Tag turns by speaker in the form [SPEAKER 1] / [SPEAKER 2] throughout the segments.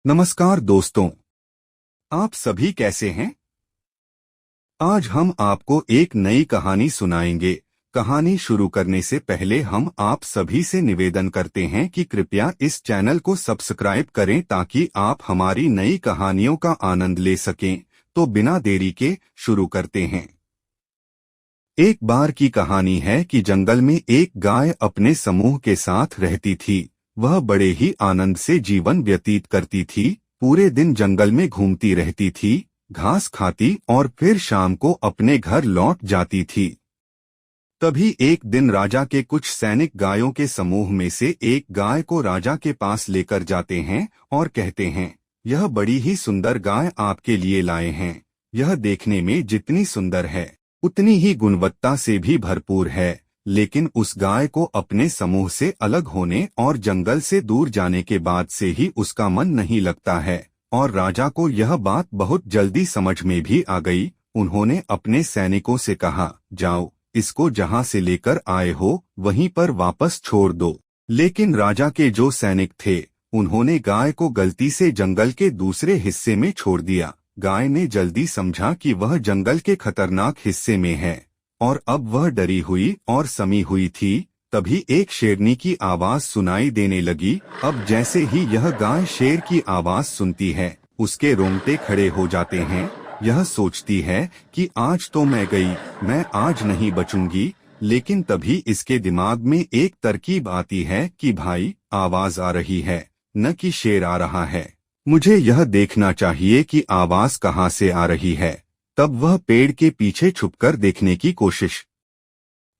[SPEAKER 1] नमस्कार दोस्तों, आप सभी कैसे हैं? आज हम आपको एक नई कहानी सुनाएंगे। कहानी शुरू करने से पहले हम आप सभी से निवेदन करते हैं कि कृपया इस चैनल को सब्सक्राइब करें ताकि आप हमारी नई कहानियों का आनंद ले सकें। तो बिना देरी के शुरू करते हैं। एक बार की कहानी है कि जंगल में एक गाय अपने समूह के साथ रहती थी। वह बड़े ही आनंद से जीवन व्यतीत करती थी। पूरे दिन जंगल में घूमती रहती थी, घास खाती और फिर शाम को अपने घर लौट जाती थी। तभी एक दिन राजा के कुछ सैनिक गायों के समूह में से एक गाय को राजा के पास लेकर जाते हैं और कहते हैं, यह बड़ी ही सुंदर गाय आपके लिए लाए हैं। यह देखने में जितनी सुंदर है उतनी ही गुणवत्ता से भी भरपूर है, लेकिन उस गाय को अपने समूह से अलग होने और जंगल से दूर जाने के बाद से ही उसका मन नहीं लगता है। और राजा को यह बात बहुत जल्दी समझ में भी आ गई। उन्होंने अपने सैनिकों से कहा, जाओ, इसको जहां से लेकर आए हो वहीं पर वापस छोड़ दो। लेकिन राजा के जो सैनिक थे उन्होंने गाय को गलती से जंगल के दूसरे हिस्से में छोड़ दिया। गाय ने जल्दी समझा कि वह जंगल के खतरनाक हिस्से में है और अब वह डरी हुई और समी हुई थी। तभी एक शेरनी की आवाज सुनाई देने लगी। अब जैसे ही यह गाय शेर की आवाज सुनती है उसके रोंगटे खड़े हो जाते हैं। यह सोचती है कि आज तो मैं गई, मैं आज नहीं बचूंगी। लेकिन तभी इसके दिमाग में एक तरकीब आती है कि भाई, आवाज आ रही है, न कि शेर आ रहा है। मुझे यह देखना चाहिए कि आवाज कहाँ से आ रही है। तब वह पेड़ के पीछे छुपकर देखने की कोशिश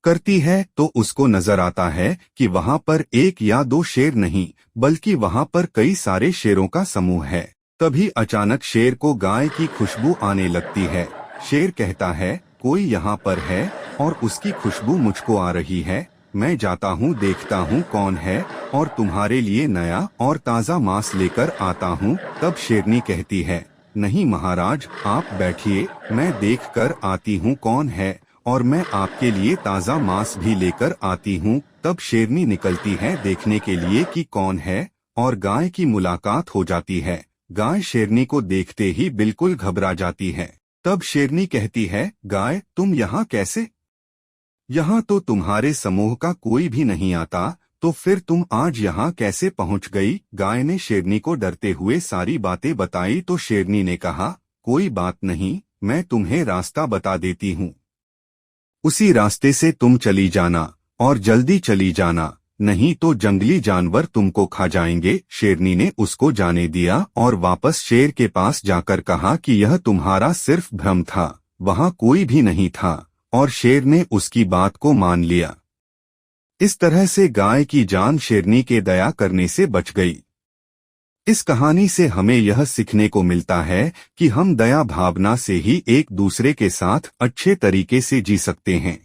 [SPEAKER 1] करती है तो उसको नजर आता है कि वहां पर एक या दो शेर नहीं बल्कि वहां पर कई सारे शेरों का समूह है। तभी अचानक शेर को गाय की खुशबू आने लगती है। शेर कहता है, कोई यहाँ पर है और उसकी खुशबू मुझको आ रही है। मैं जाता हूँ, देखता हूँ कौन है और तुम्हारे लिए नया और ताज़ा मांस लेकर आता हूँ। तब शेरनी कहती है, नहीं महाराज, आप बैठिए, मैं देखकर आती हूँ कौन है और मैं आपके लिए ताज़ा मांस भी लेकर आती हूँ। तब शेरनी निकलती है देखने के लिए कि कौन है और गाय की मुलाकात हो जाती है। गाय शेरनी को देखते ही बिल्कुल घबरा जाती है। तब शेरनी कहती है, गाय, तुम यहाँ कैसे? यहाँ तो तुम्हारे समूह का कोई भी नहीं आता, तो फिर तुम आज यहाँ कैसे पहुँच गई? गाय ने शेरनी को डरते हुए सारी बातें बताई तो शेरनी ने कहा, कोई बात नहीं, मैं तुम्हें रास्ता बता देती हूँ। उसी रास्ते से तुम चली जाना और जल्दी चली जाना, नहीं तो जंगली जानवर तुमको खा जाएंगे। शेरनी ने उसको जाने दिया और वापस शेर के पास जाकर कहा कि यह तुम्हारा सिर्फ भ्रम था, वहाँ कोई भी नहीं था। और शेर ने उसकी बात को मान लिया। इस तरह से गाय की जान शेरनी के दया करने से बच गई। इस कहानी से हमें यह सीखने को मिलता है कि हम दया भावना से ही एक दूसरे के साथ अच्छे तरीके से जी सकते हैं।